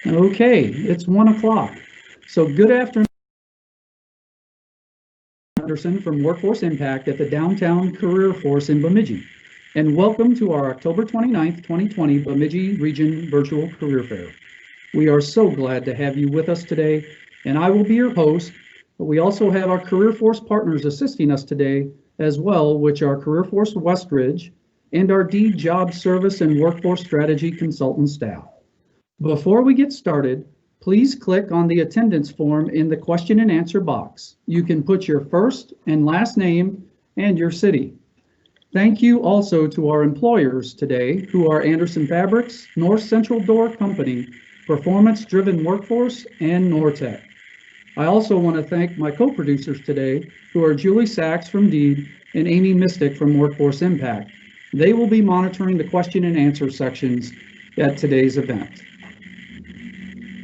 Okay, it's 1 o'clock. So good afternoon, Anderson from Workforce Impact at the Downtown Career Force in Bemidji. And welcome to our October 29th, 2020 Bemidji Region Virtual Career Fair. We are so glad to have you with us today, and I will be your host, but we also have our Career Force partners assisting us today as well, which are Career Force Westridge and our D Job Service and Workforce Strategy Consultant staff. Before we get started, please click on the attendance form in the question and answer box. You can put your first and last name and your city. Thank you also to our employers today, who are Anderson Fabrics, North Central Door Company, Performance Driven Workforce, and Nortec. I also want to thank my co-producers today, who are Julie Sachs from Deed and Amy Mystic from Workforce Impact. They will be monitoring the question and answer sections at today's event.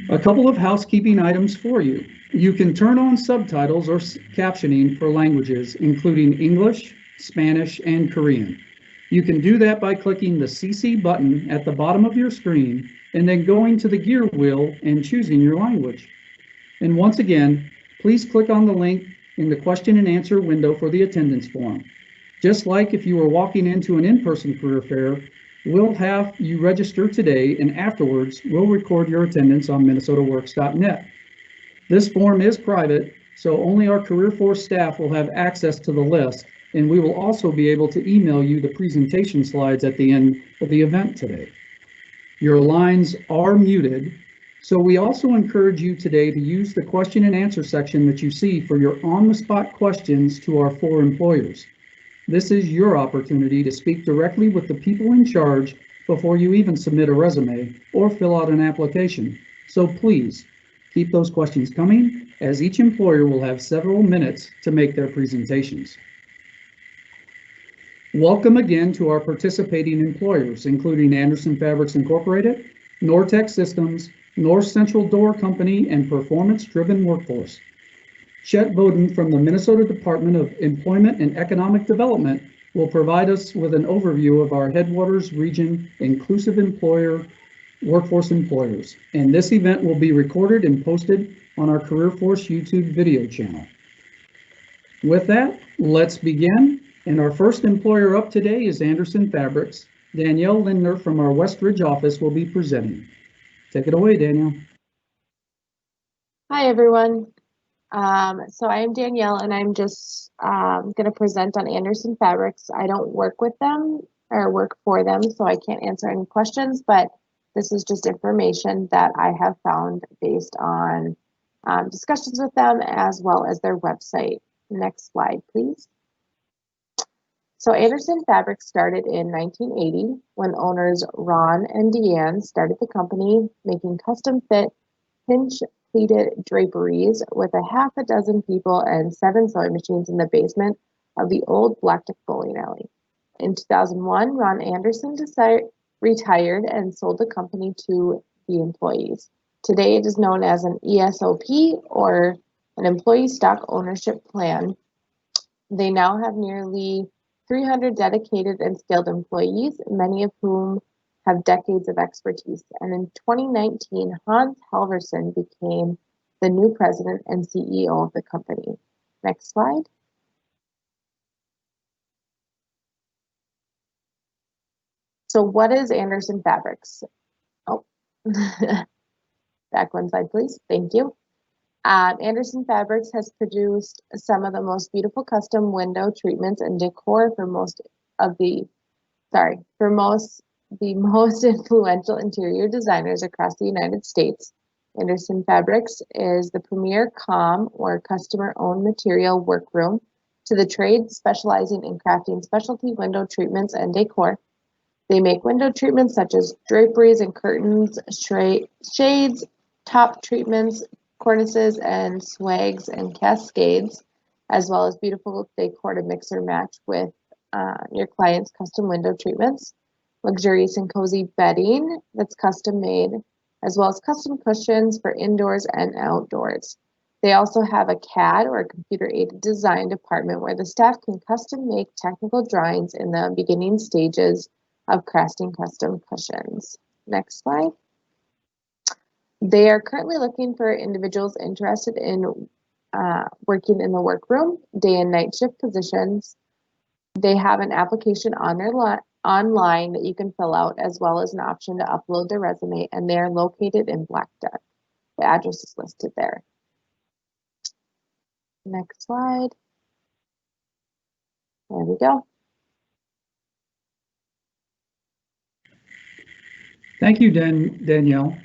A couple of housekeeping items for you. You can turn on subtitles or captioning for languages, including English, Spanish, and Korean. You can do that by clicking the CC button at the bottom of your screen and then going to the gear wheel and choosing your language. And once again, please click on the link in the question and answer window for the attendance form. Just like if you were walking into an in-person career fair, we'll have you register today, and afterwards we'll record your attendance on minnesotaworks.net. This form is private, so only our Career Force staff will have access to the list, and we will also be able to email you the presentation slides at the end of the event today. Your lines are muted, so we also encourage you today to use the question and answer section that you see for your on-the-spot questions to our 4 employers. This is your opportunity to speak directly with the people in charge before you even submit a resume or fill out an application. So please keep those questions coming, as each employer will have several minutes to make their presentations. Welcome again to our participating employers, including Anderson Fabrics Incorporated, Nortec Systems, North Central Door Company, and Performance Driven Workforce. Chet Bowden from the Minnesota Department of Employment and Economic Development will provide us with an overview of our Headwaters Region Inclusive Employer Workforce Employers. And this event will be recorded and posted on our Career Force YouTube video channel. With that, let's begin. And our first employer up today is Anderson Fabrics. Danielle Lindner from our Westridge office will be presenting. Take it away, Danielle. Hi, everyone. So I am Danielle, and I'm just going to present on Anderson Fabrics. I don't work with them or work for them, so I can't answer any questions, but this is just information that I have found based on discussions with them as well as their website. Next slide, please. So Anderson Fabrics started in 1980 when owners Ron and Deanne started the company making custom fit pinch pleated draperies with a half a dozen people and 7 sewing machines in the basement of the old Blacktick bowling alley. In 2001, Ron Anderson retired and sold the company to the employees. Today it is known as an ESOP, or an employee stock ownership plan. They now have nearly 300 dedicated and skilled employees, many of whom have decades of expertise. And in 2019, Hans Halverson became the new president and CEO of the company. Next slide. So what is Anderson Fabrics? Oh, back one slide, please. Thank you. Anderson Fabrics has produced some of the most beautiful custom window treatments and decor for most influential interior designers across the United States. Anderson Fabrics is the premier COM, or customer-owned material workroom, to the trade, specializing in crafting specialty window treatments and decor. They make window treatments such as draperies and curtains, shades, top treatments, cornices, and swags and cascades, as well as beautiful decor to mix or match with your client's custom window treatments, luxurious and cozy bedding that's custom made, as well as custom cushions for indoors and outdoors. They also have a CAD, or a computer-aided design department, where the staff can custom make technical drawings in the beginning stages of crafting custom cushions. Next slide. They are currently looking for individuals interested in working in the workroom, day and night shift positions. They have an application on their online that you can fill out, as well as an option to upload their resume, and they are located in Black Duck. The address is listed there. Next slide. There we go. Thank you, Danielle.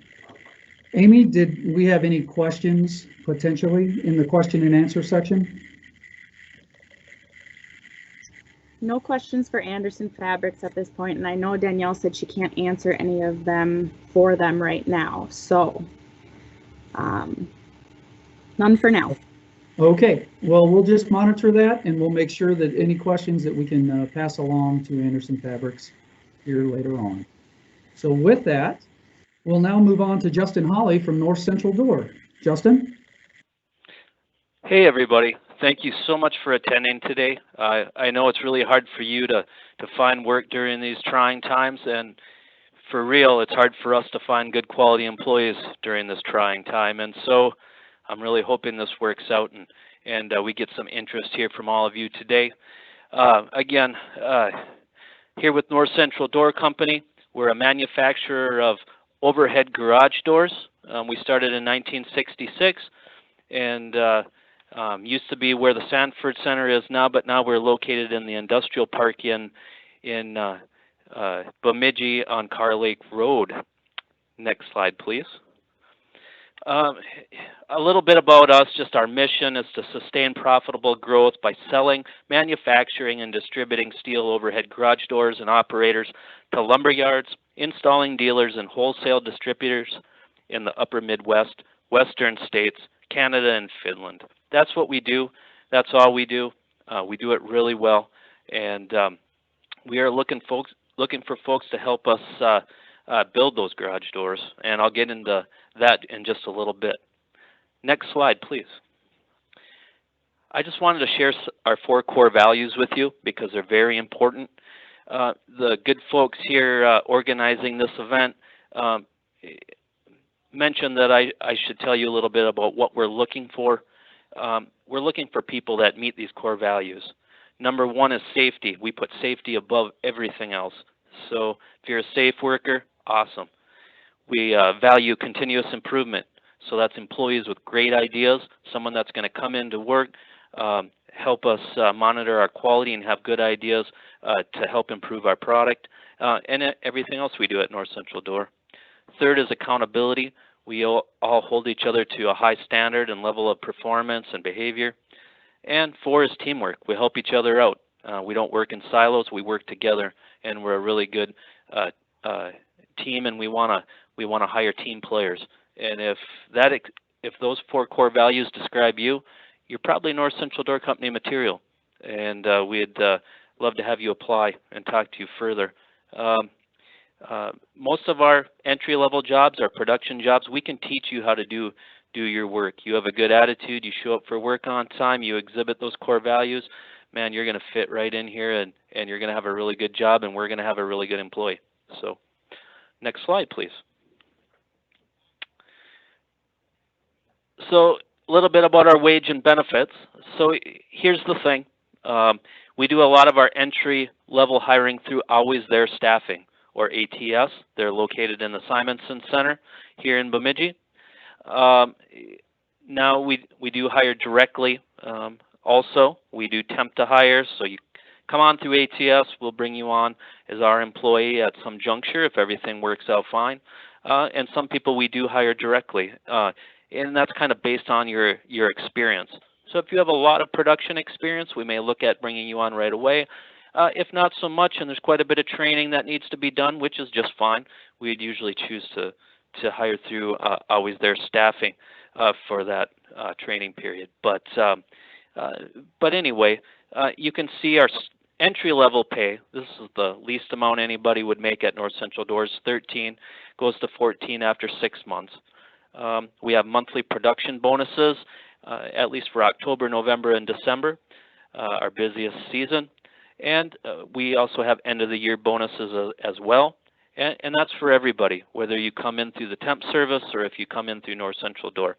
Amy, did we have any questions potentially in the question and answer section? No questions for Anderson Fabrics at this point, and I know Danielle said she can't answer any of them for them right now, so none for now. Okay, well, we'll just monitor that and we'll make sure that any questions that we can pass along to Anderson Fabrics here later on. So with that, we'll now move on to Justin Holly from North Central Door. Justin? Hey, everybody. Thank you so much for attending today. I know it's really hard for you to find work during these trying times, and for real, it's hard for us to find good quality employees during this trying time. And so I'm really hoping this works out and we get some interest here from all of you today. Again, here with North Central Door Company, we're a manufacturer of overhead garage doors. We started in 1966 and used to be where the Sanford Center is now, but now we're located in the industrial park in Bemidji on Car Lake Road. Next slide, please. A little bit about us, just our mission is to sustain profitable growth by selling, manufacturing, and distributing steel overhead garage doors and operators to lumber yards, installing dealers, and wholesale distributors in the upper Midwest, Western states, Canada, and Finland. That's what we do. That's all we do. We do it really well, and we are looking for folks to help us build those garage doors, and I'll get into that in just a little bit. Next slide, please. I just wanted to share our 4 core values with you because they're very important. The good folks here organizing this event mentioned that I should tell you a little bit about what we're looking for. We're looking for people that meet these core values. Number 1 is safety. We put safety above everything else. So if you're a safe worker, awesome. We value continuous improvement. So that's employees with great ideas, someone that's going to come into work, help us monitor our quality and have good ideas to help improve our product, and everything else we do at North Central Door. Third is accountability. We all hold each other to a high standard and level of performance and behavior. And 4 is teamwork. We help each other out. We don't work in silos. We work together, and we're a really good team, and we want to hire team players. And if those 4 core values describe you, you're probably North Central Door Company material, and we'd love to have you apply and talk to you further. Most of our entry-level jobs are production jobs. We can teach you how to do your work. You have a good attitude, you show up for work on time, you exhibit those core values, man, you're going to fit right in here, and you're going to have a really good job, and we're going to have a really good employee. So next slide, please. So a little bit about our wage and benefits. So here's the thing. We do a lot of our entry-level hiring through Always There Staffing, or ATS. They're located in the Simonson Center here in Bemidji. Now we do hire directly. Also, we do temp to hire. So you come on through ATS. We'll bring you on as our employee at some juncture if everything works out fine. And some people we do hire directly. And that's kind of based on your experience. So if you have a lot of production experience, we may look at bringing you on right away. If not so much, and there's quite a bit of training that needs to be done, which is just fine, we'd usually choose to hire through Always There Staffing for that training period. But anyway, you can see our entry-level pay. This is the least amount anybody would make at North Central Doors, $13, goes to $14 after 6 months. We have monthly production bonuses, at least for October, November, and December, our busiest season. And we also have end-of-the-year bonuses as well. And that's for everybody, whether you come in through the temp service or if you come in through North Central Door,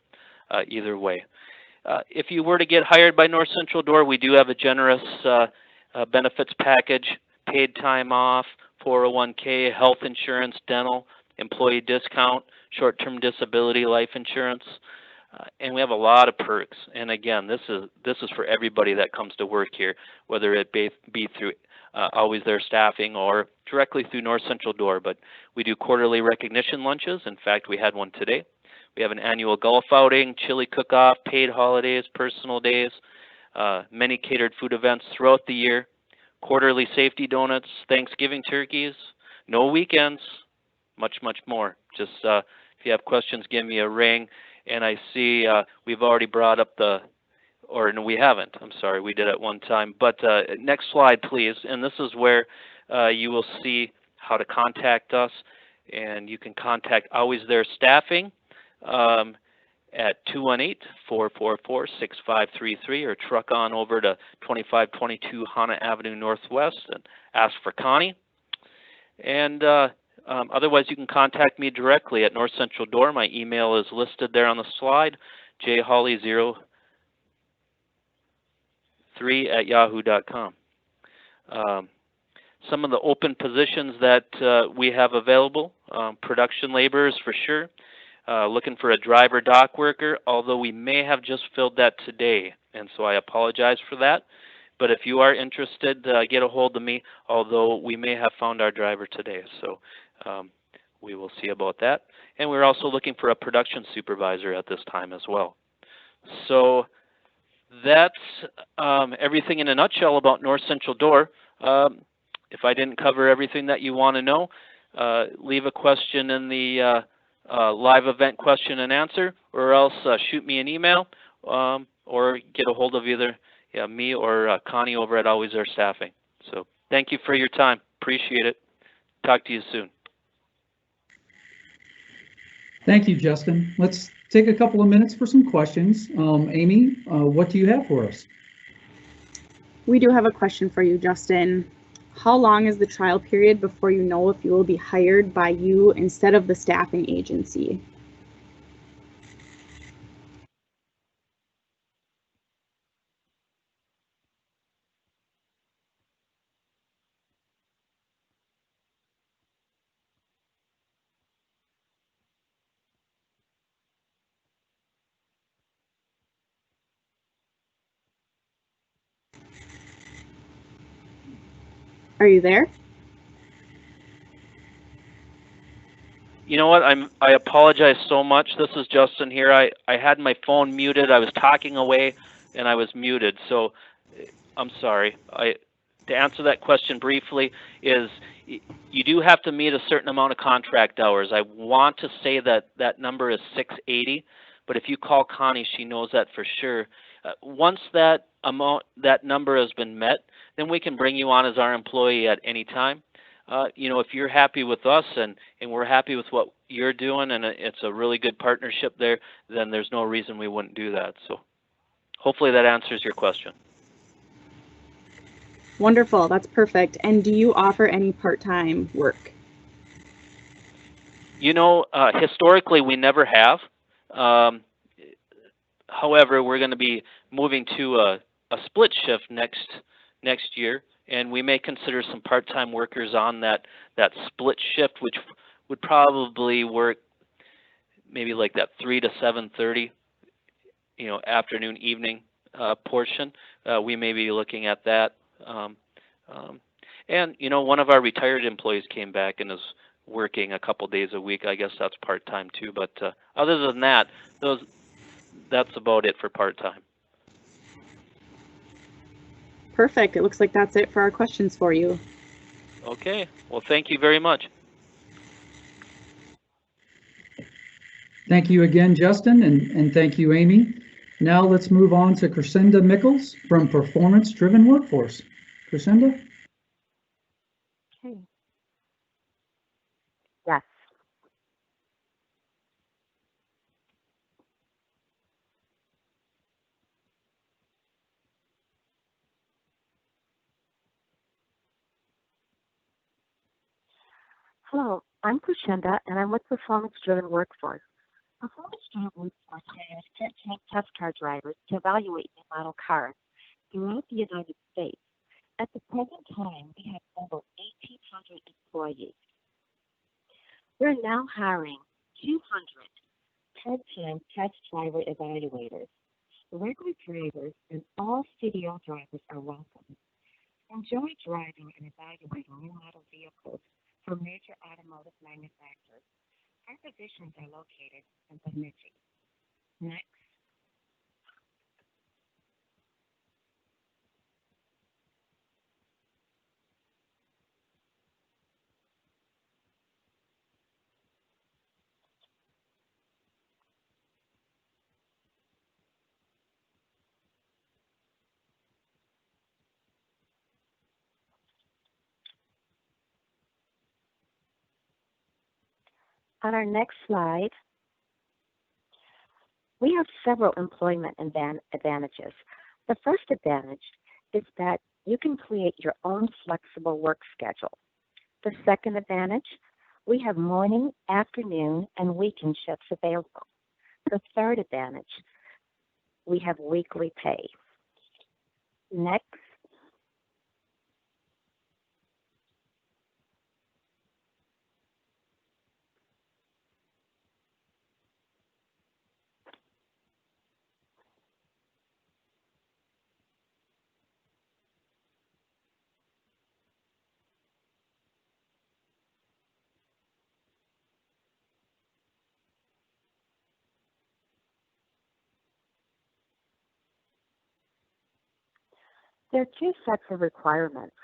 either way. If you were to get hired by North Central Door, we do have a generous benefits package, paid time off, 401k, health insurance, dental, employee discount, short-term disability, life insurance, and we have a lot of perks. And again, this is for everybody that comes to work here, whether it be through Always There Staffing or directly through North Central Door. But we do quarterly recognition lunches. In fact, we had one today. We have an annual golf outing, chili cook-off, paid holidays, personal days, many catered food events throughout the year, quarterly safety donuts, Thanksgiving turkeys, no weekends, much, much more. Just if you have questions, give me a ring. And I see we've already brought up or no, we haven't. I'm sorry, we did at one time. But next slide, please. And this is where you will see how to contact us. And you can contact Always There Staffing at 218-444-6533 or truck on over to 2522 Hana Avenue Northwest and ask for Connie. And otherwise, you can contact me directly at North Central Door. My email is listed there on the slide, jholly03@yahoo.com. Some of the open positions that we have available, production laborers for sure. Looking for a driver dock worker, although we may have just filled that today, and so I apologize for that. But if you are interested, get a hold of me, although we may have found our driver today. So we will see about that. And we're also looking for a production supervisor at this time as well. So that's everything in a nutshell about North Central Door. If I didn't cover everything that you want to know, leave a question in the live event question and answer, or else shoot me an email or get a hold of either me or Connie over at Always There Staffing. So thank you for your time. Appreciate it. Talk to you soon. Thank you, Justin. Let's take a couple of minutes for some questions. Amy, what do you have for us? We do have a question for you, Justin. How long is the trial period before you know if you will be hired by you instead of the staffing agency? Are you there? You know what? I apologize so much. This is Justin here. I had my phone muted. I was talking away and I was muted. So I'm sorry. To answer that question briefly is you do have to meet a certain amount of contract hours. I want to say that that number is 680, but if you call Connie, she knows that for sure. Once that number has been met, then we can bring you on as our employee at any time. You know, if you're happy with us and we're happy with what you're doing and it's a really good partnership there, then there's no reason we wouldn't do that. So hopefully that answers your question. Wonderful, that's perfect. And do you offer any part-time work? You know, historically we never have. However, we're going to be moving to a split shift next year, and we may consider some part-time workers on that split shift, which would probably work maybe like that 3 to 7:30, you know, afternoon evening portion. We may be looking at that. And you know, one of our retired employees came back and is working a couple days a week. I guess that's part-time too. But other than that, that's about it for part-time. Perfect. It looks like that's it for our questions for you. Okay. Well, thank you very much. Thank you again, Justin, and thank you, Amy. Now let's move on to Crescenda Mickles from Performance Driven Workforce. Crescenda? Okay. Yes. Hello, I'm Crescenda, and I'm with Performance-Driven Workforce. Performance-Driven Workforce hires part-time test car drivers to evaluate new model cars throughout the United States. At the present time, we have over 1,800 employees. We're now hiring 200 part-time test driver evaluators. Regular drivers and all CDL drivers are welcome. Enjoy driving and evaluating new model vehicles from major automotive manufacturers. Our positions are located in Bemidji. Next. On our next slide, we have several employment advantages. The first advantage is that you can create your own flexible work schedule. The second advantage, we have morning, afternoon, and weekend shifts available. The third advantage, we have weekly pay. Next. There are two sets of requirements.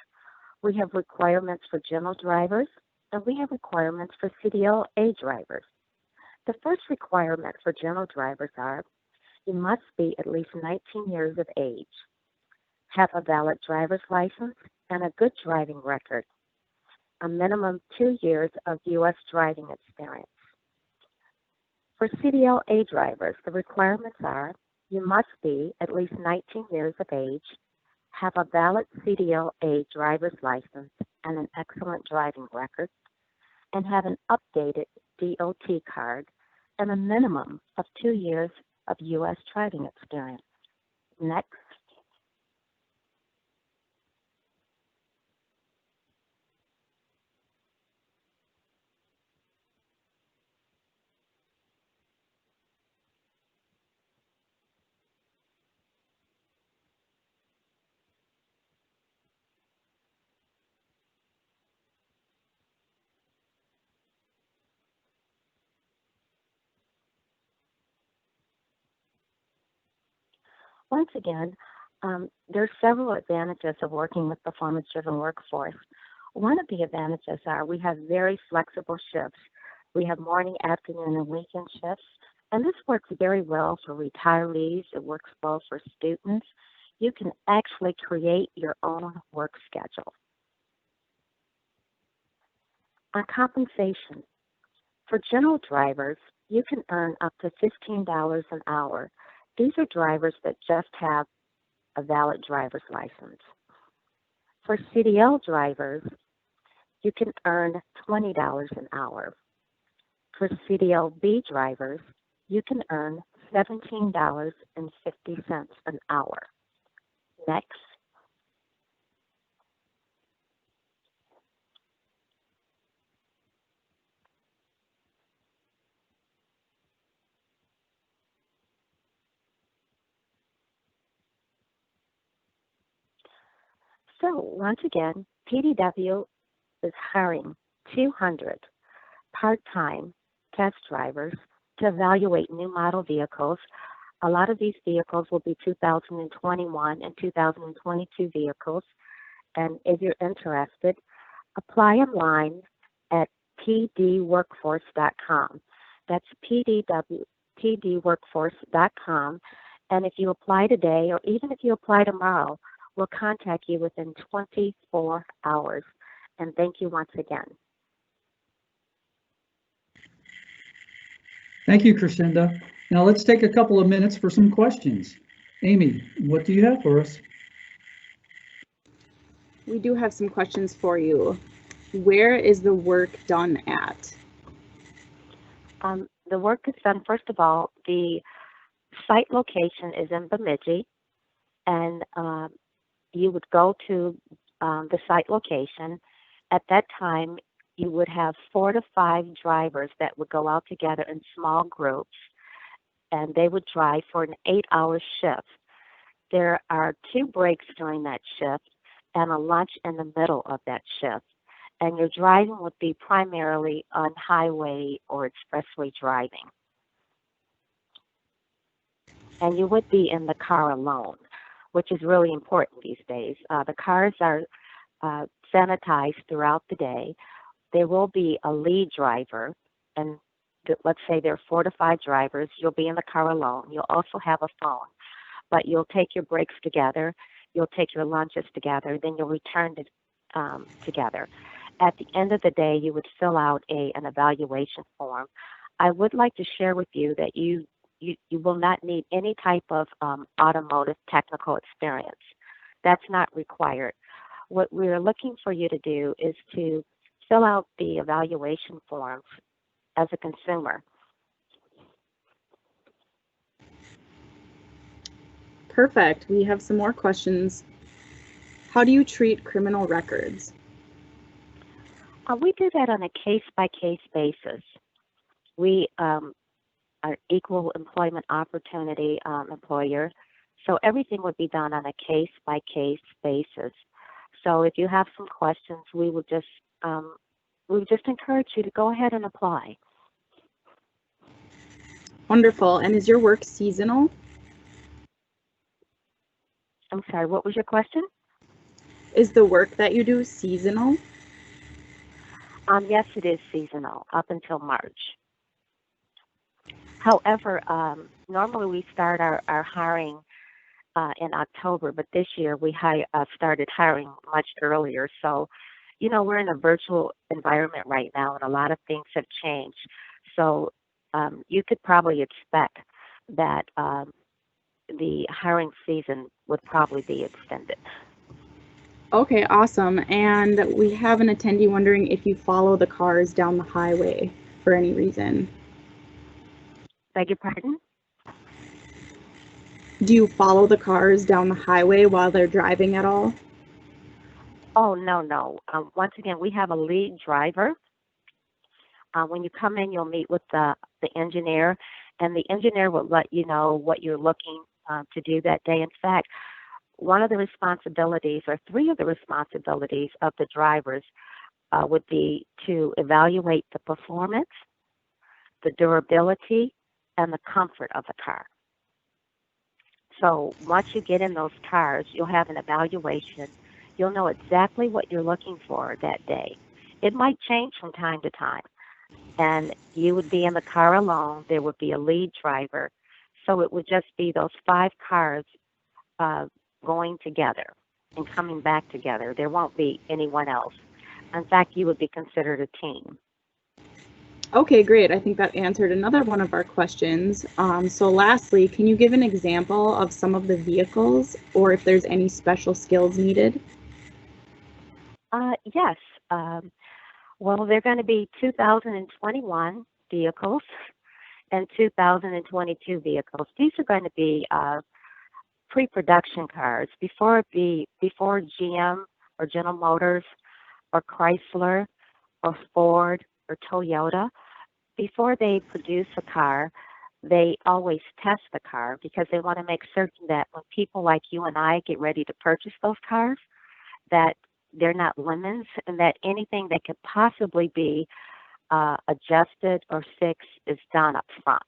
We have requirements for general drivers, and we have requirements for CDLA drivers. The first requirement for general drivers are you must be at least 19 years of age, have a valid driver's license and a good driving record, a minimum 2 years of U.S. driving experience. For CDLA drivers, the requirements are you must be at least 19 years of age, have a valid CDLA driver's license and an excellent driving record, and have an updated DOT card and a minimum of 2 years of U.S. driving experience. Next. Once again, there are several advantages of working with performance-driven workforce. One of the advantages are we have very flexible shifts. We have morning, afternoon, and weekend shifts, and this works very well for retirees. It works well for students. You can actually create your own work schedule. On compensation, for general drivers, you can earn up to $15 an hour. These are drivers that just have a valid driver's license. For CDL drivers, you can earn $20 an hour. For CDLB drivers, you can earn $17.50 an hour. Next. So once again, PDW is hiring 200 part-time test drivers to evaluate new model vehicles. A lot of these vehicles will be 2021 and 2022 vehicles. And if you're interested, apply online at pdworkforce.com. That's pdworkforce.com. And if you apply today, or even if you apply tomorrow, we'll contact you within 24 hours. And thank you once again. Thank you, Crescenda. Now let's take a couple of minutes for some questions. Amy, what do you have for us? We do have some questions for you. where is the work done at? The work is done, first of all, the site location is in Bemidji, and you would go to the site location. At that time, you would have 4 to 5 drivers that would go out together in small groups, and they would drive for an 8-hour shift. There are 2 breaks during that shift and a lunch in the middle of that shift. And your driving would be primarily on highway or expressway driving. And you would be in the car alone, which is really important these days. The cars are sanitized throughout the day. There will be a lead driver, and let's say there are 4 to 5 drivers. You'll be in the car alone. You'll also have a phone, but you'll take your breaks together. You'll take your lunches together. Then you'll return to, together. At the end of the day, you would fill out an evaluation form. I would like to share with you that you will not need any type of automotive technical experience. That's not required. What we're looking for you to do is to fill out the evaluation forms as a consumer. Perfect. We have some more questions. How do you treat criminal records? We do that on a case-by-case basis. We are equal employment opportunity employer, so everything would be done on a case-by-case basis. So if you have some questions, we would just encourage you to go ahead and apply. Wonderful. And is your work seasonal? I'm sorry, what was your question? Is the work that you do seasonal? Yes, it is seasonal up until March. However, normally we start our hiring in October, but this year we started hiring much earlier. So, you know, we're in a virtual environment right now, and a lot of things have changed. So you could probably expect that the hiring season would probably be extended. Okay, awesome. And we have an attendee wondering if you follow the cars down the highway for any reason. Beg your pardon? Do you follow the cars down the highway while they're driving at all? Oh, no. Once again, we have a lead driver. When you come in, you'll meet with the engineer, and the engineer will let you know what you're looking to do that day. In fact, one of the responsibilities, or 3 of the responsibilities of the drivers would be to evaluate the performance, the durability, and the comfort of the car. So once you get in those cars, you'll have an evaluation. You'll know exactly what you're looking for that day. It might change from time to time. And you would be in the car alone. There would be a lead driver. So it would just be those 5 cars going together and coming back together. There won't be anyone else. In fact, you would be considered a team. Okay, great. I think that answered another one of our questions. So lastly, can you give an example of some of the vehicles or if there's any special skills needed? Yes. Well, they're going to be 2021 vehicles and 2022 vehicles. These are going to be pre-production cars. Before GM or General Motors or Chrysler or Ford or Toyota, before they produce a car, they always test the car because they want to make certain that when people like you and I get ready to purchase those cars, that they're not lemons and that anything that could possibly be adjusted or fixed is done up front.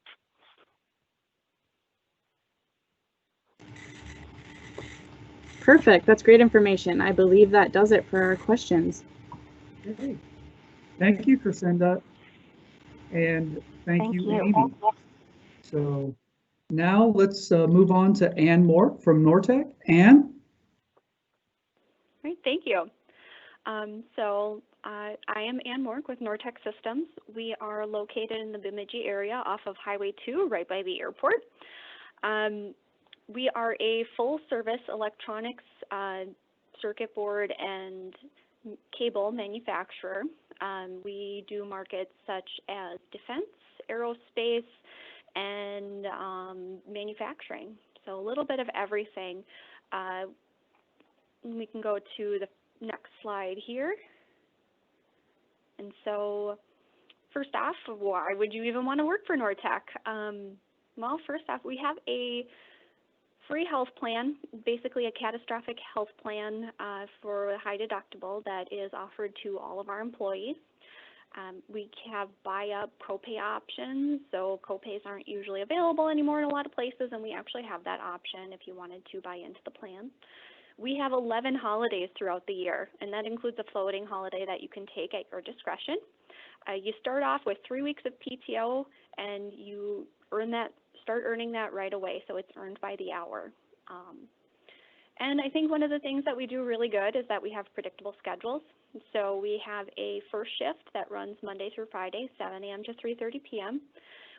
Perfect. That's great information. I believe that does it for our questions. Okay. Thank you, Crescenda. And thank you, Amy. So now let's move on to Ann Moore from Nortec. Ann? Great, thank you. I am Ann Moore with Nortec Systems. We are located in the Bemidji area off of Highway 2, right by the airport. We are a full-service electronics circuit board and cable manufacturer. We do markets such as defense, aerospace, and manufacturing. So a little bit of everything. We can go to the next slide here. And so first off, why would you even want to work for Nortech? Well, first off, we have a free health plan, basically a catastrophic health plan for a high deductible that is offered to all of our employees. We have buy-up copay options, so copays aren't usually available anymore in a lot of places, and we actually have that option if you wanted to buy into the plan. We have 11 holidays throughout the year, and that includes a floating holiday that you can take at your discretion. You start off with 3 weeks of PTO, and you start earning that right away, so it's earned by the hour. And I think one of the things that we do really good is that we have predictable schedules. So we have a first shift that runs Monday through Friday, 7 a.m. to 3:30 p.m.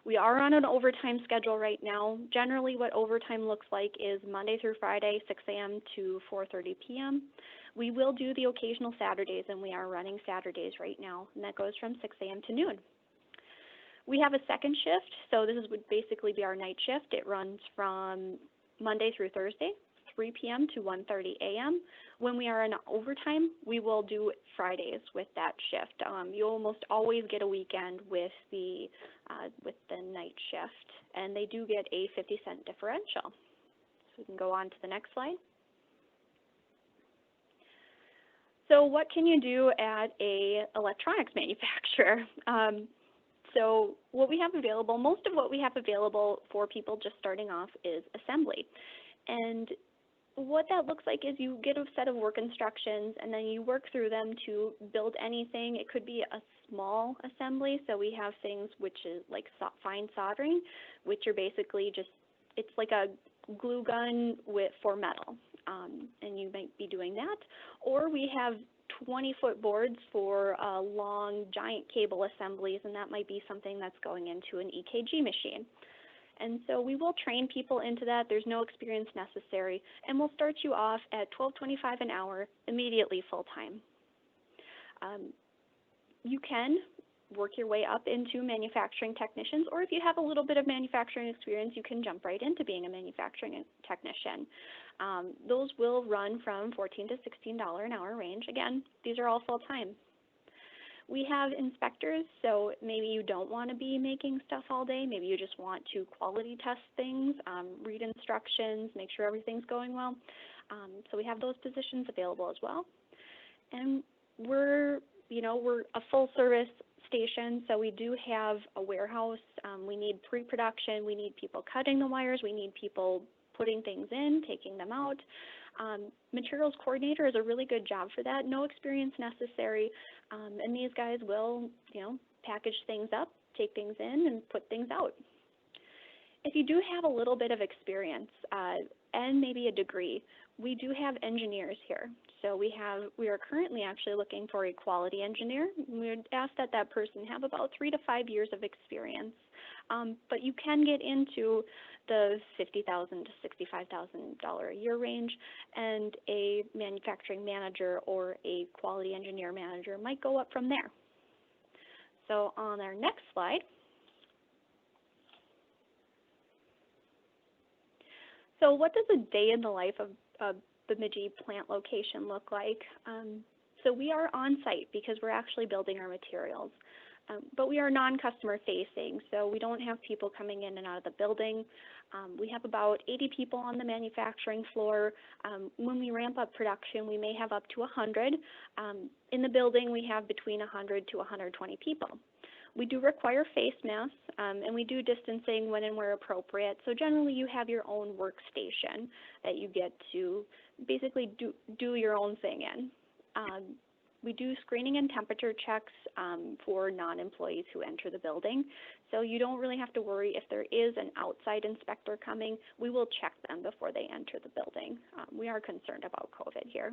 We are on an overtime schedule right now. Generally, what overtime looks like is Monday through Friday, 6 a.m. to 4:30 p.m. We will do the occasional Saturdays, and we are running Saturdays right now, and that goes from 6 a.m. to noon. We have a second shift, so this would basically be our night shift. It runs from Monday through Thursday, 3 p.m. to 1:30 a.m. When we are in overtime, we will do Fridays with that shift. You almost always get a weekend with the night shift, and they do get a 50-cent differential. So we can go on to the next slide. So what can you do at a electronics manufacturer? So what we have available, most of what we have available for people just starting off is assembly. And what that looks like is you get a set of work instructions and then you work through them to build anything. It could be a small assembly. So we have things which is like fine soldering, which are basically just, it's like a glue gun for metal. And you might be doing that. Or we have 20-foot boards for long giant cable assemblies, and that might be something that's going into an EKG machine. And so we will train people into that. There's no experience necessary, and we'll start you off at $12.25 an hour, immediately full-time. You can work your way up into manufacturing technicians, or if you have a little bit of manufacturing experience, you can jump right into being a manufacturing technician. Those will run from $14 to $16 an hour range. Again, these are all full-time. We have inspectors, so maybe you don't want to be making stuff all day. Maybe you just want to quality test things, read instructions, make sure everything's going well. So we have those positions available as well. And we're a full-service station, so we do have a warehouse. We need pre-production. We need people cutting the wires. We need people putting things in, taking them out. Materials coordinator is a really good job for that. No experience necessary, and these guys will, package things up, take things in, and put things out. If you do have a little bit of experience and maybe a degree, we do have engineers here. So we are currently actually looking for a quality engineer. We would ask that that person have about 3 to 5 years of experience. But you can get into the $50,000 to $65,000 a year range, and a manufacturing manager or a quality engineer manager might go up from there. So on our next slide, so what does a day in the life of the Bemidji plant location look like? So we are on site because we're actually building our materials. But we are non-customer facing, so we don't have people coming in and out of the building. We have about 80 people on the manufacturing floor. When we ramp up production, we may have up to 100. In the building, we have between 100 to 120 people. We do require face masks, and we do distancing when and where appropriate. So generally, you have your own workstation that you get to basically do your own thing in. We do screening and temperature checks for non-employees who enter the building. So you don't really have to worry if there is an outside inspector coming. We will check them before they enter the building. We are concerned about COVID here.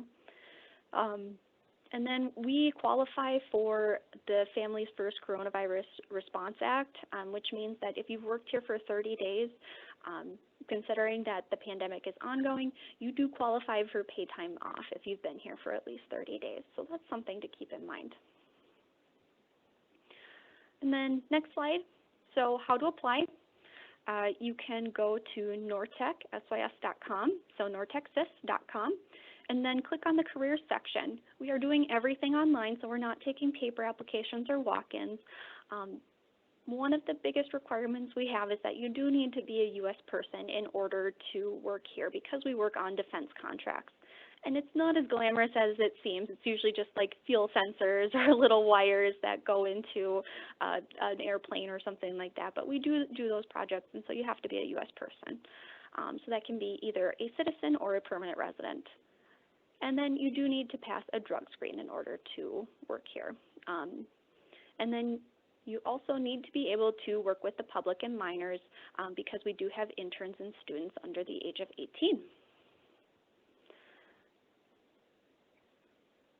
And then we qualify for the Families First Coronavirus Response Act, which means that if you've worked here for 30 days, considering that the pandemic is ongoing, you do qualify for paid time off if you've been here for at least 30 days. So that's something to keep in mind. And then next slide. So how to apply. You can go to nortechsys.com, so nortechsys.com, and then click on the careers section. We are doing everything online, so we're not taking paper applications or walk-ins. One of the biggest requirements we have is that you do need to be a U.S. person in order to work here because we work on defense contracts. And it's not as glamorous as it seems. It's usually just like fuel sensors or little wires that go into an airplane or something like that. But we do those projects, and so you have to be a U.S. person. So that can be either a citizen or a permanent resident. And then you do need to pass a drug screen in order to work here. And then you also need to be able to work with the public and minors because we do have interns and students under the age of 18.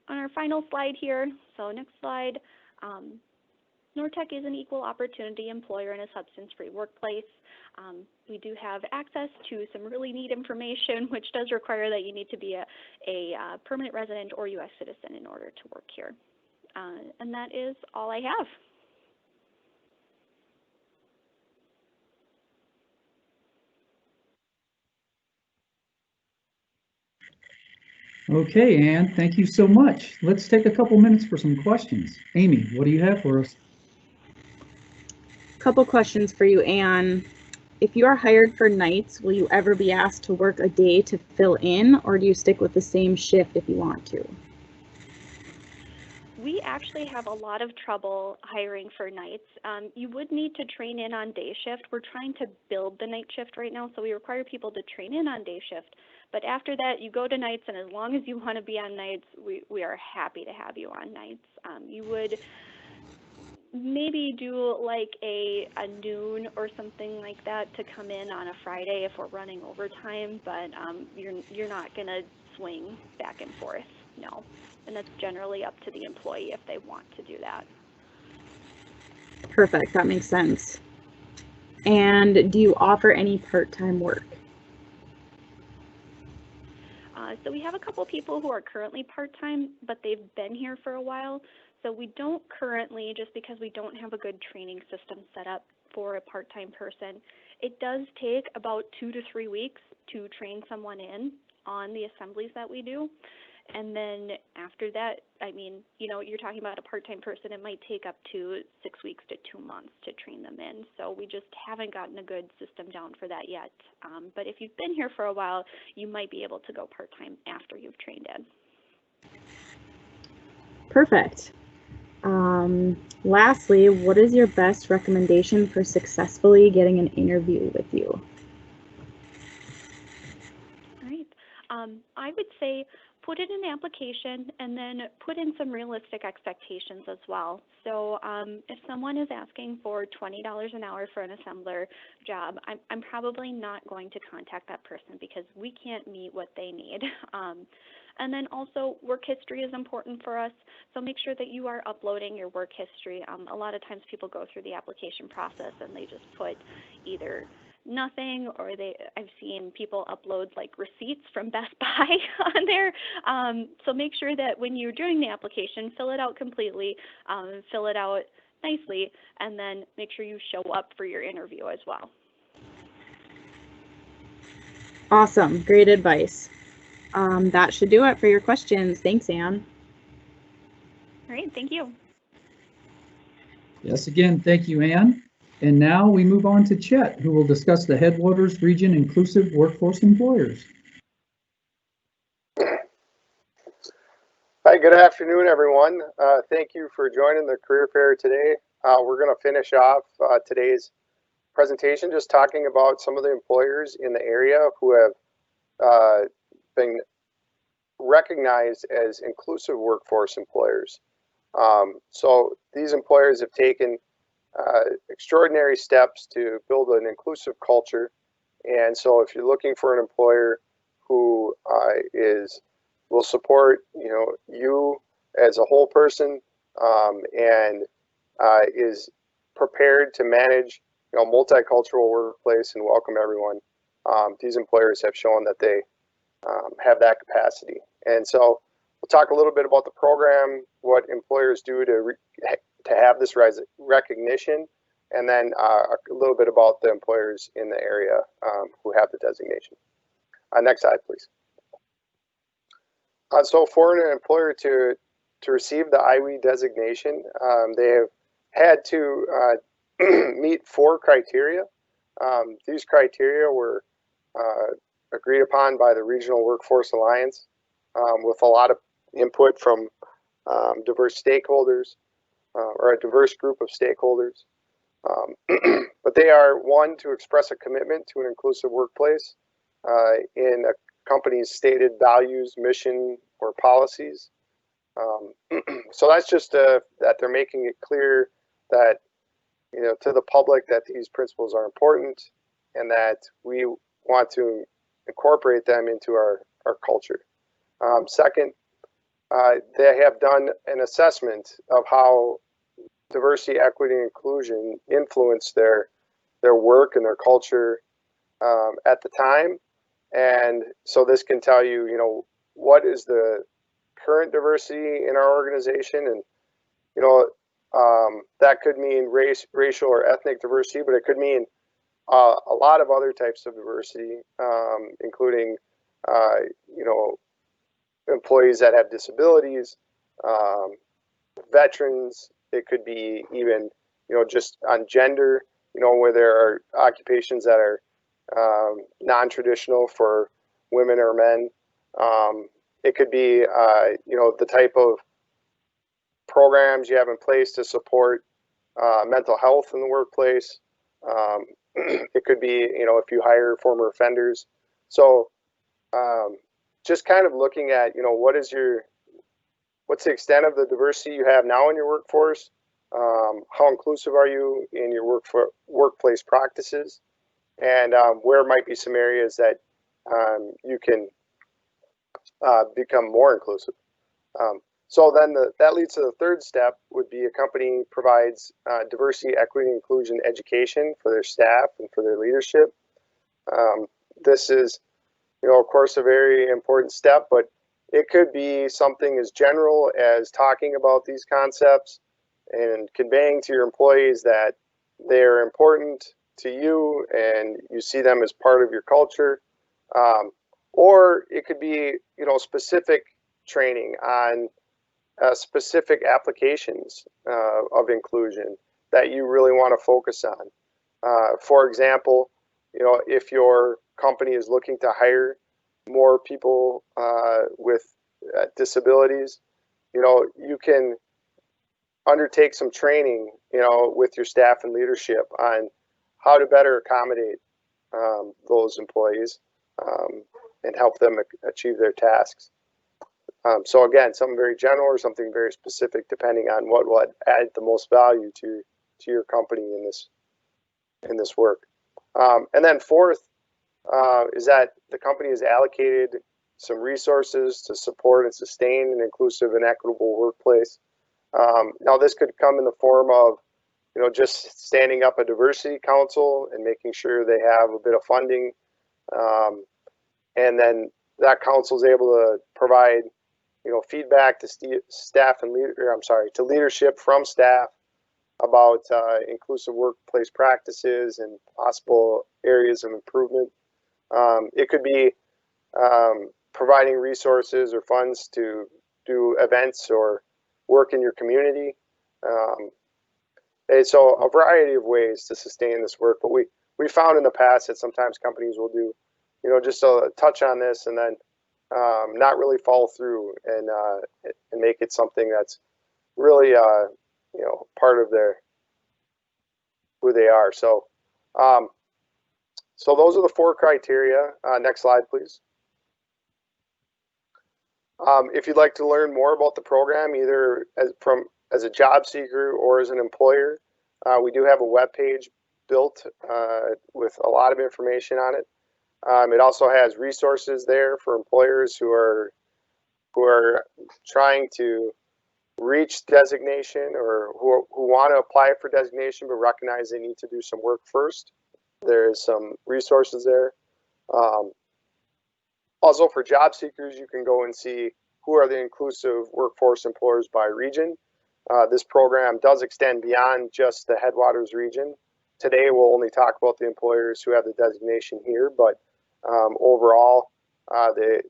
On our final slide here, so next slide, Nortech is an equal opportunity employer in a substance-free workplace. We do have access to some really neat information, which does require that you need to be a permanent resident or U.S. citizen in order to work here. And that is all I have. Okay, Ann, thank you so much. Let's take a couple minutes for some questions. Amy, what do you have for us? Couple questions for you, Ann. If you are hired for nights, will you ever be asked to work a day to fill in, or do you stick with the same shift if you want to? We actually have a lot of trouble hiring for nights. You would need to train in on day shift. We're trying to build the night shift right now, so we require people to train in on day shift. But after that, you go to nights, and as long as you want to be on nights, we are happy to have you on nights. You would maybe do like a noon or something like that to come in on a Friday if we're running overtime, but you're not going to swing back and forth, no. And that's generally up to the employee if they want to do that. Perfect, that makes sense. And do you offer any part-time work? So we have a couple people who are currently part-time, but they've been here for a while. So we don't currently, just because we don't have a good training system set up for a part-time person. It does take about 2 to 3 weeks to train someone in on the assemblies that we do. And then after that, I mean, you know, you're talking about a part-time person, it might take up to 6 weeks to 2 months to train them in. So we just haven't gotten a good system down for that yet. But if you've been here for a while, you might be able to go part-time after you've trained in. Perfect. Lastly, what is your best recommendation for successfully getting an interview with you? All right. I would say put in an application and then put in some realistic expectations as well. So if someone is asking for $20 an hour for an assembler job, I'm probably not going to contact that person because we can't meet what they need. And then also work history is important for us. So make sure that you are uploading your work history. A lot of times people go through the application process and they just put either nothing, or I've seen people upload like receipts from Best Buy on there. So make sure that when you're doing the application, fill it out completely, fill it out nicely, and then make sure you show up for your interview as well. Awesome, great advice. That should do it for your questions. Thanks, Ann. All right, thank you. Yes, again, thank you, Ann. And now we move on to Chet, who will discuss the Headwaters Region Inclusive Workforce Employers. Hi, good afternoon, everyone. Thank you for joining the career fair today. We're going to finish off today's presentation just talking about some of the employers in the area who have been recognized as inclusive workforce employers. So these employers have taken extraordinary steps to build an inclusive culture. And so if you're looking for an employer who will support you as a whole person, and is prepared to manage, multicultural workplace and welcome everyone. These employers have shown that they have that capacity. And so we'll talk a little bit about the program, what employers do to have this recognition, and then a little bit about the employers in the area who have the designation. Next slide, please. So for an employer to receive the IWE designation, they have had to meet 4 criteria. These criteria were agreed upon by the Regional Workforce Alliance with a lot of input from diverse stakeholders or a diverse group of stakeholders. But they are, 1, to express a commitment to an inclusive workplace in a company's stated values, mission, or policies. So that's just that they're making it clear that, to the public that these principles are important and that we want to incorporate them into our culture. Second, they have done an assessment of how diversity, equity, and inclusion influence their work and their culture at the time. And so this can tell you, what is the current diversity in our organization, and that could mean racial or ethnic diversity, but it could mean a lot of other types of diversity, including employees that have disabilities, veterans. It could be even just on gender, where there are occupations that are non-traditional for women or men. It could be the type of programs you have in place to support mental health in the workplace. It could be, if you hire former offenders. So just kind of looking at, what's the extent of the diversity you have now in your workforce? How inclusive are you in your workplace practices? And where might be some areas that you can become more inclusive. So then that leads to the third step, would be a company provides diversity, equity, and inclusion education for their staff and for their leadership. This is, of course, a very important step, but it could be something as general as talking about these concepts and conveying to your employees that they're important to you and you see them as part of your culture. Or it could be, specific training on specific applications of inclusion that you really want to focus on. For example, if your company is looking to hire more people with disabilities, you can undertake some training, with your staff and leadership on how to better accommodate those employees and help them achieve their tasks. So again, something very general or something very specific, depending on what will add the most value to your company in this work. And then fourth is that the company has allocated some resources to support and sustain an inclusive and equitable workplace. Now this could come in the form of, just standing up a diversity council and making sure they have a bit of funding. And then that council is able to provide, feedback to staff and to leadership from staff about inclusive workplace practices and possible areas of improvement. It could be providing resources or funds to do events or work in your community. And so a variety of ways to sustain this work, but we found in the past that sometimes companies will do, just a touch on this and then not really follow through and make it something that's really, part of who they are. So, so those are the 4 criteria. Next slide, please. If you'd like to learn more about the program, either as a job seeker or as an employer, we do have a web page built with a lot of information on it. It also has resources there for employers who are trying to reached designation or who want to apply for designation but recognize they need to do some work first, there's some resources there. Also for job seekers, you can go and see who are the inclusive workforce employers by region. This program does extend beyond just the Headwaters region. Today, we'll only talk about the employers who have the designation here, but overall, the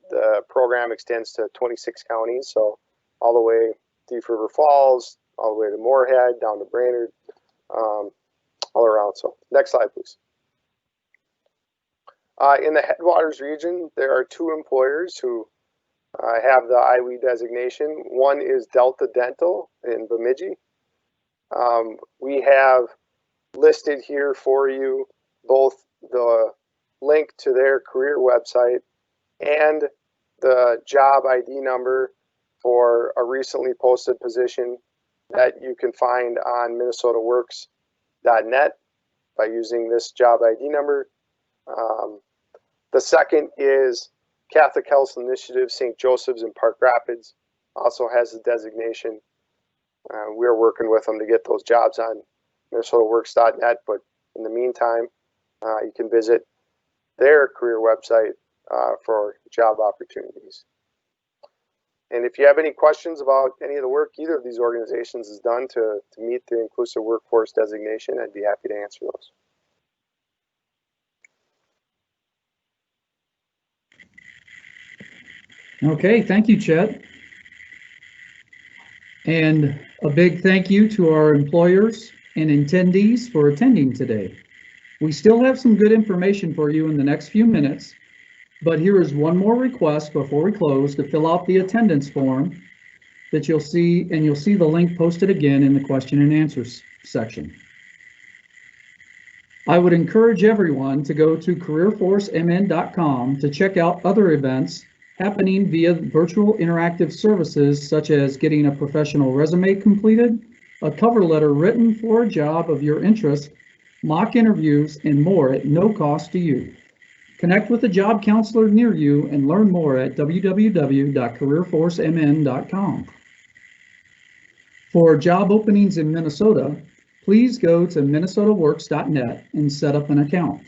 program extends to 26 counties, so all the way to Thief River Falls, all the way to Moorhead, down to Brainerd, all around. So next slide, please. In the Headwaters region, there are 2 employers who have the IWE designation. One is Delta Dental in Bemidji. We have listed here for you both the link to their career website and the job ID number for a recently posted position that you can find on minnesotaworks.net by using this job ID number. The second is Catholic Health Initiative St. Joseph's in Park Rapids, also has the designation. We're working with them to get those jobs on minnesotaworks.net, but in the meantime, you can visit their career website for job opportunities. And if you have any questions about any of the work either of these organizations has done to meet the inclusive workforce designation, I'd be happy to answer those. Okay, thank you, Chet. And a big thank you to our employers and attendees for attending today. We still have some good information for you in the next few minutes, but here is one more request before we close to fill out the attendance form that you'll see, and you'll see the link posted again in the question and answers section. I would encourage everyone to go to careerforcemn.com to check out other events happening via virtual interactive services such as getting a professional resume completed, a cover letter written for a job of your interest, mock interviews, and more at no cost to you. Connect with a job counselor near you and learn more at www.careerforcemn.com. For job openings in Minnesota, please go to minnesotaworks.net and set up an account.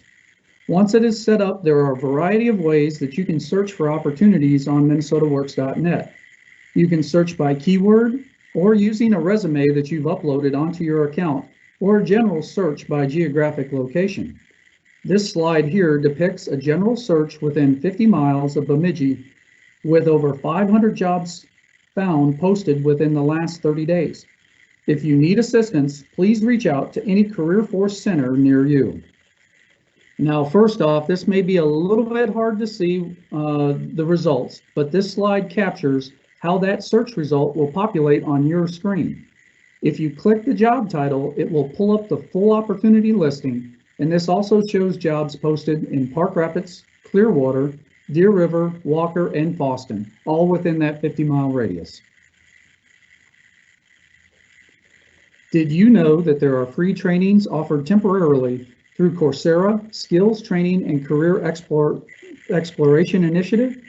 Once it is set up, there are a variety of ways that you can search for opportunities on minnesotaworks.net. You can search by keyword or using a resume that you've uploaded onto your account, or a general search by geographic location. This slide here depicts a general search within 50 miles of Bemidji with over 500 jobs found posted within the last 30 days. If you need assistance, please reach out to any Career Force Center near you. Now, first off, this may be a little bit hard to see the results, but this slide captures how that search result will populate on your screen. If you click the job title, it will pull up the full opportunity listing, and this also shows jobs posted in Park Rapids, Clearwater, Deer River, Walker, and Boston, all within that 50-mile radius. Did you know that there are free trainings offered temporarily through Coursera Skills Training and Career Exploration Initiative?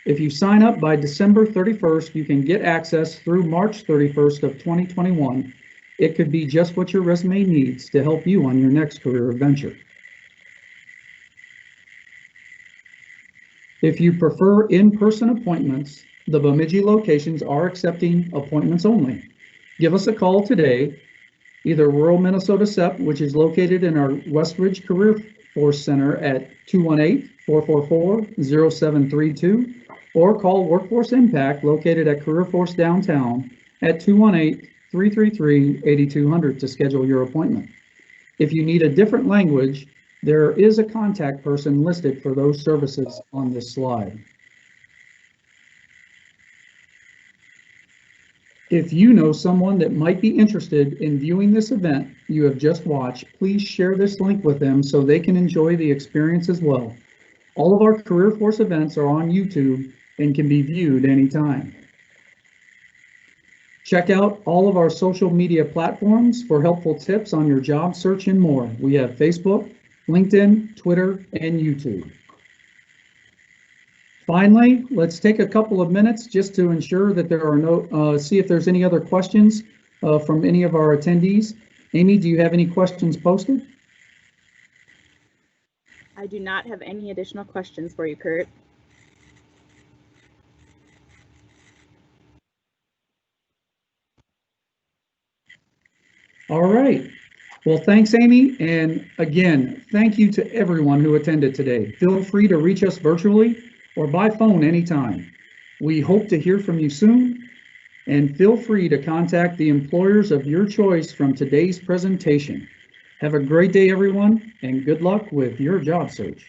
If you sign up by December 31st, you can get access through March 31st of 2021. It could be just what your resume needs to help you on your next career adventure. If you prefer in-person appointments, the Bemidji locations are accepting appointments only. Give us a call today, either rural Minnesota SEP, which is located in our Westridge Career Force Center at 218-444-0732, or call Workforce Impact located at Career Force Downtown at 218-333-8200 to schedule your appointment. If you need a different language, there is a contact person listed for those services on this slide. If you know someone that might be interested in viewing this event you have just watched, please share this link with them so they can enjoy the experience as well. All of our Career Force events are on YouTube and can be viewed anytime. Check out all of our social media platforms for helpful tips on your job search and more. We have Facebook, LinkedIn, Twitter, and YouTube. Finally, let's take a couple of minutes just to ensure that there are no, see if there's any other questions from any of our attendees. Amy, do you have any questions posted? I do not have any additional questions for you, Kurt. All right. Well, thanks, Amy. And again, thank you to everyone who attended today. Feel free to reach us virtually or by phone anytime. We hope to hear from you soon, and feel free to contact the employers of your choice from today's presentation. Have a great day, everyone, and good luck with your job search.